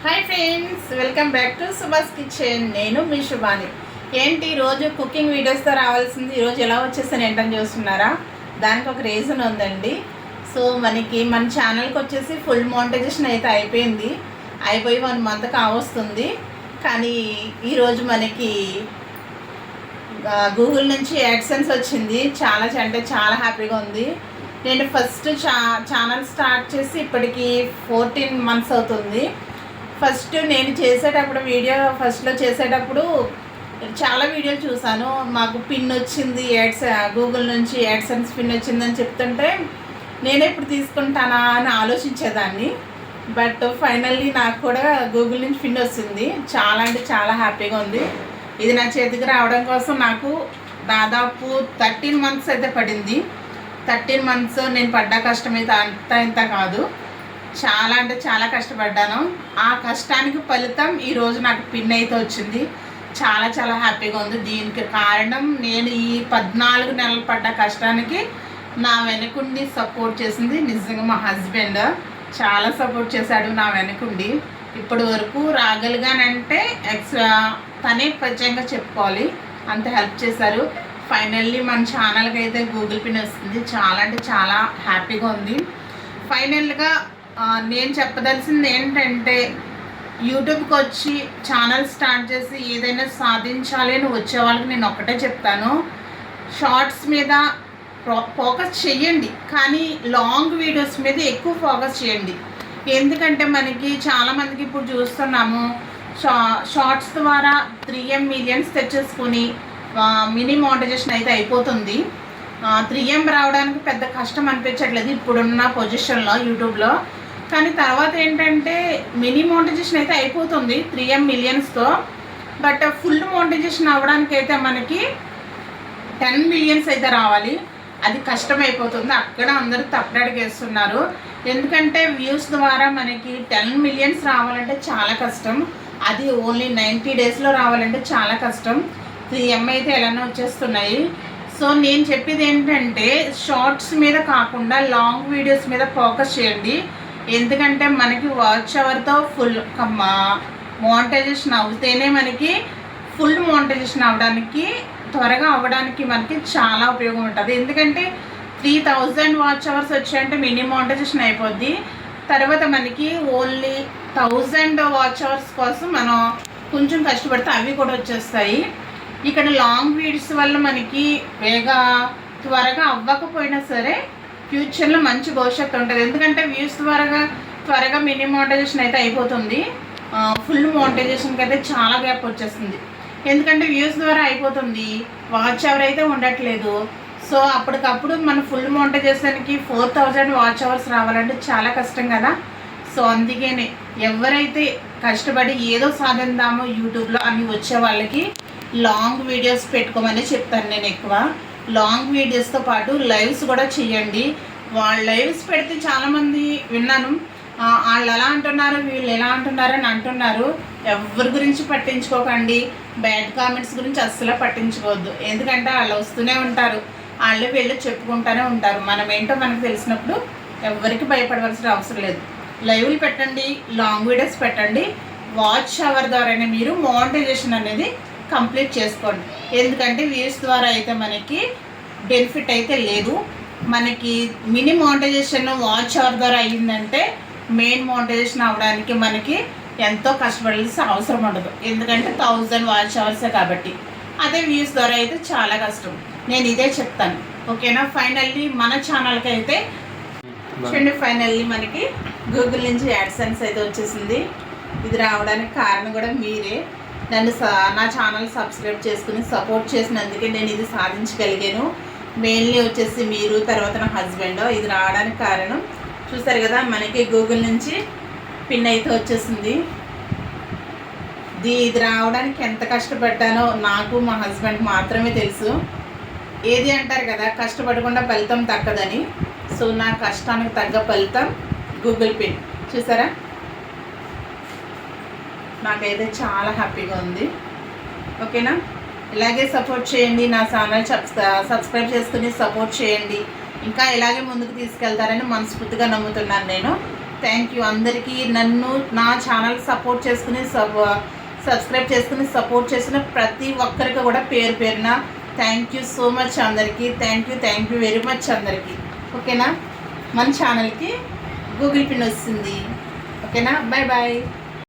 Hi friends, welcome back to Subhash kitchen. నేను మీ శుభాని. ఏంటి రోజు కుకింగ్ వీడియోస్తో రావాల్సింది, ఈరోజు ఎలా వచ్చేసాను ఏంటని చూస్తున్నారా? దానికి ఒక రీజన్ ఉందండి. సో మన ఛానల్కి వచ్చేసి ఫుల్ మోనిటైజేషన్ అయితే అయిపోయి 1 month కావస్తుంది. కానీ ఈరోజు మనకి గూగుల్ నుంచి యాడ్సెన్స్ వచ్చింది. చాలా హ్యాపీగా ఉంది. నేను ఫస్ట్ ఛానల్ స్టార్ట్ చేసి ఇప్పటికి 14 months అవుతుంది. ఫస్ట్ నేను చేసేటప్పుడు ఫస్ట్లో చేసేటప్పుడు చాలా వీడియోలు చూసాను. మాకు పిన్ వచ్చింది, గూగుల్ నుంచి యాడ్సెన్స్ పిన్ వచ్చిందని చెప్తుంటే నేనే ఇప్పుడు తీసుకుంటానా అని ఆలోచించేదాన్ని. బట్ ఫైనల్లీ నాకు కూడా గూగుల్ నుంచి పిన్ వచ్చింది. చాలా హ్యాపీగా ఉంది. ఇది నా చేతికి రావడం కోసం నాకు దాదాపు 13 months అయితే పడింది. 13 months నేను పడ్డ కష్టం అయితే ఇంత కాదు. చాలా కష్టపడ్డాను. ఆ కష్టానికి ఫలితం ఈరోజు నాకు పిన్ అయితే వచ్చింది. చాలా హ్యాపీగా ఉంది. దీనికి కారణం నేను ఈ 14 నెలలు పడ్డ కష్టానికి నా వెనకుండి సపోర్ట్ చేసింది నిజంగా మా హస్బెండ్. చాలా సపోర్ట్ చేశాడు నా వెనకుండి. ఇప్పటి వరకు రాగలిగానంటే తనే ప్రత్యేకంగా చెప్పుకోవాలి, అంత హెల్ప్ చేశారు. ఫైనల్లీ మన ఛానల్కి అయితే గూగుల్ పిన్ వస్తుంది. చాలా హ్యాపీగా ఉంది. ఫైనల్గా నేను చెప్పదలసింది ఏంటంటే, యూట్యూబ్కి వచ్చి ఛానల్ స్టార్ట్ చేసి ఏదైనా సాధించాలి అని వచ్చే వాళ్ళకి నేను ఒకటే చెప్తాను, షార్ట్స్ మీద ఫోకస్ చేయండి, కానీ లాంగ్ వీడియోస్ మీద ఎక్కువ ఫోకస్ చేయండి. ఎందుకంటే మనకి చాలామందికి ఇప్పుడు చూస్తున్నాము, షార్ట్స్ ద్వారా 3M millions తెచ్చేసుకొని మినీ మోనిటైజేషన్ అయితే అయిపోతుంది. 3M రావడానికి పెద్ద కష్టం అనిపించట్లేదు ఇప్పుడున్న పొజిషన్లో యూట్యూబ్లో. కానీ తర్వాత ఏంటంటే మినీ మోనిటైజేషన్ అయితే అయిపోతుంది 3M millionsతో. బట్ ఫుల్ మోనిటైజేషన్ అవ్వడానికి అయితే మనకి 10 millions అయితే రావాలి. అది కష్టమైపోతుంది. అక్కడ అందరూ తప్పడడిగేస్తున్నారు. ఎందుకంటే వ్యూస్ ద్వారా మనకి 10 millions రావాలంటే చాలా కష్టం. అది ఓన్లీ 90 daysలో రావాలంటే చాలా కష్టం. 3M అయితే ఎలానో వచ్చేస్తున్నాయి. సో నేను చెప్పేది ఏంటంటే, షార్ట్స్ మీద కాకుండా లాంగ్ వీడియోస్ మీద ఫోకస్ చేయండి. ఎందుకంటే మనకి వాచ్ అవర్తో ఫుల్ మోనిటైజేషన్ అవుతేనే మనకి ఫుల్ మోనిటైజేషన్ త్వరగా అవ్వడానికి మనకి చాలా ఉపయోగం ఉంటుంది. ఎందుకంటే 3000 వాచ్ అవర్స్ వచ్చాయంటే మినీ మోనిటైజేషన్ అయిపోద్ది. తర్వాత మనకి ఓన్లీ 1000 వాచ్ అవర్స్ కోసం మనం కొంచెం కష్టపడితే అవి కూడా వచ్చేస్తాయి. ఇక్కడ లాంగ్ వీడియోస్ వల్ల మనకి త్వరగా అవ్వకపోయినా సరే ఫ్యూచర్లో మంచి భవిష్యత్తు ఉంటుంది. ఎందుకంటే వ్యూస్ త్వరగా మినీ మోనిటైజేషన్ అయితే అయిపోతుంది. ఫుల్ మోనిటైజేషన్కి అయితే చాలా గ్యాప్ వచ్చేస్తుంది. ఎందుకంటే వ్యూస్ ద్వారా అయిపోతుంది, వాచ్ అవర్ అయితే ఉండట్లేదు. సో అప్పటికప్పుడు మన ఫుల్ మోనిటైజేషన్కి 4000 వాచ్ అవర్స్ రావాలంటే చాలా కష్టం కదా. సో అందుకనే ఎవరైతే కష్టపడి ఏదో సాధిద్దామో యూట్యూబ్లో అని వచ్చే వాళ్ళకి లాంగ్ వీడియోస్ పెట్టుకోమని చెప్తాను. నేను ఎక్కువ లాంగ్ వీడియోస్తో పాటు లైవ్స్ కూడా చేయండి. వాళ్ళ లైవ్స్ పెడితే చాలామంది విన్నాను, వాళ్ళు ఎలా అంటున్నారు వీళ్ళు ఎలా అంటున్నారు అని అంటున్నారు. ఎవరి గురించి పట్టించుకోకండి. బ్యాడ్ కామెంట్స్ గురించి అస్సలు పట్టించుకోవద్దు. ఎందుకంటే వాళ్ళు వస్తూనే ఉంటారు, వీళ్ళు చెప్పుకుంటూనే ఉంటారు. మనం ఏంటో మనకు తెలిసినప్పుడు ఎవరికి భయపడవలసిన అవసరం లేదు. లైవ్లు పెట్టండి, లాంగ్ వీడియోస్ పెట్టండి. వాచ్ అవర్ ద్వారానే మీరు మోనిటైజేషన్ అనేది కంప్లీట్ చేసుకోండి. ఎందుకంటే వ్యూస్ ద్వారా అయితే మనకి బెనిఫిట్ అయితే లేదు. మనకి మినీ మోనిటైజేషన్ వాచ్ అవర్ ద్వారా అయ్యిందంటే మెయిన్ మోనిటైజేషన్ అవ్వడానికి మనకి ఎంతో కష్టపడాల్సిన అవసరం ఉండదు. ఎందుకంటే 1000 వాచ్ అవర్సే కాబట్టి. అదే వ్యూస్ ద్వారా అయితే చాలా కష్టం. నేను ఇదే చెప్తాను, ఓకేనా? ఫైనల్లీ మన ఛానల్కి అయితే చూడండి, ఫైనల్లీ మనకి గూగుల్ నుంచి యాడ్సెన్స్ అయితే వచ్చేసింది. ఇది రావడానికి కారణం కూడా మీరే. నా ఛానల్ సబ్స్క్రైబ్ చేసుకుని సపోర్ట్ చేసినందుకే నేను ఇది సాధించగలిగాను. మెయిన్లీ వచ్చేసి మీరు, తర్వాత నా హస్బెండ్. ఇది రావడానికి కారణం చూసారు కదా, మనకి గూగుల్ నుంచి పిన్ అయితే వచ్చేసింది. ఇది రావడానికి ఎంత కష్టపడ్డానో నాకు మా హస్బెండ్ మాత్రమే తెలుసు. ఏది అంటారు కదా, కష్టపడకుండా ఫలితం దక్కదని. సో నా కష్టానికి తగ్గ ఫలితం గూగుల్ పిన్. చూసారా, నాకైతే చాలా హ్యాపీగా ఉంది. ఓకేనా? ఇలాగే సపోర్ట్ చేయండి. నా ఛానల్ సబ్స్క్రైబ్ చేసుకుని సపోర్ట్ చేయండి. ఇంకా ఇలాగే ముందుకు తీసుకెళ్తారని మనస్ఫూర్తిగా నమ్ముతున్నాను నేను. థ్యాంక్ యూ అందరికీ. నన్ను నా ఛానల్ సపోర్ట్ చేసుకుని సబ్స్క్రైబ్ చేసుకుని సపోర్ట్ చేసిన ప్రతి ఒక్కరికి కూడా పేరు పేరున థ్యాంక్ యూ సో మచ్ అందరికీ. థ్యాంక్ యూ వెరీ మచ్ అందరికీ. ఓకేనా, మన ఛానల్కి గూగుల్ పిన్ వస్తుంది. ఓకేనా, బాయ్ బాయ్.